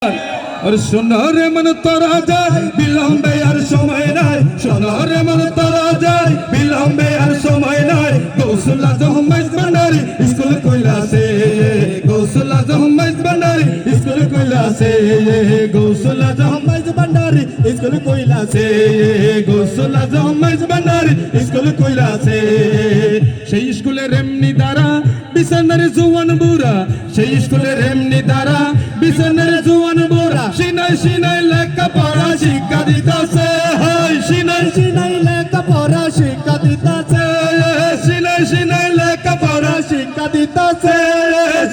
আর সোনারে মন তোরা যায় বিলম্বে আর সময় নাই, সোনারে মন তোরা যায় বিলম্বে আর সময় নাই। গৌসুল আজম মাইজ ভান্ডারি স্কুল কইলাছে, গৌসুল আজম মাইজ ভান্ডারি স্কুল কইলাছে, গৌসুল আজম মাইজ ভান্ডারি স্কুল কইলাছে, গৌসুল আজম মাইজ ভান্ডারি স্কুল কইলাছে। সেই স্কুলের এমনি দ্বারা বিছানার জুয়ান বুড়া, সেই স্কুলের এমনি দ্বারা বিছানার জুয়ান বুড়া সিনাই সিনাই লেখাপড়া শিক্ষা দিতেছে, সিনাই সিনাই লেখাপড়া শিক্ষা দিতেছে, সিনাই সিনাই লেখাপড়া শিক্ষা দিতেছে,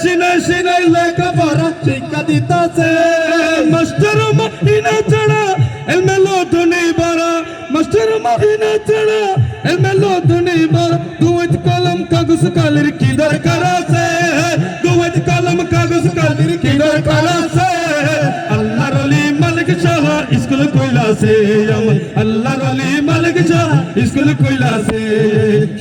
সিনাই সিনাই লেখাপড়া শিক্ষা দিতেছে। মাস্টার মাহিনা ছাড়া এলমেলো ধনী বাড়া, মাস্টার মাহিনা ছাড়া এলমেলো ধনী বাড়া। দুইট কলম কাগজ কালির কি দরকার আছে, দুইট কলম কাগজ কালির কি দরকার আছে। আল্লাহর ওলি মালিক শাহ স্কুল কইলাছে, আমার আল্লাহর ওলি মালিক শাহ স্কুল কইলাছে।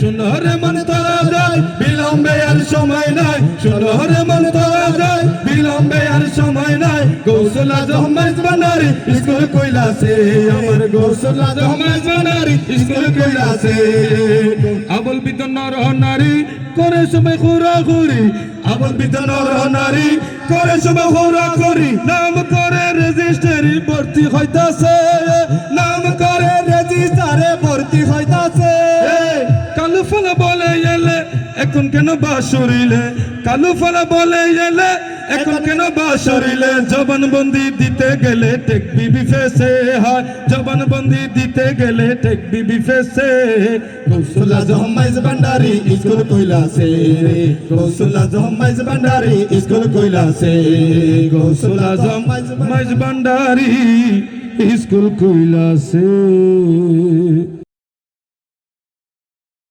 সোনারে মন তোরা যায় বিলম্বে আর সময় নাই, সোনারে মন তোরা যায় বিলম্বে আর সময় নাই। গৌসুল আজম মাইজ ভান্ডারি স্কুল কইলাছে, আমার গৌসুল আজম মাইজ ভান্ডারি স্কুল কইলাছে। আবুল বিদন নর নারী করে সবাই ঘোরাঘুরি, আবুল বিদন নর নারী করে সবাই ঘোরাঘুরি। নাম করে রেজিস্টারে ভর্তি হইতাছে, নাম করে রেজিস্টারে ভর্তি হইতাছে। কালু ফলা বলে এলে এখন কেন বাসুরিলে, কালু ফলা বলে এলে এখন কেন বাসুরিলে। জবানবন্দি দিতে গেলে টেক বিবি ফেসে, হয় জবানবন্দি দিতে গেলে টেক বিবি ফেসে। গৌসুল আজম মাইজ ভান্ডারি স্কুল কইলাছে, গৌসুল আজম মাইজ ভান্ডারি স্কুল কইলাছে, গৌসুল আজম মাইজ ভান্ডারি স্কুল কইলাছে।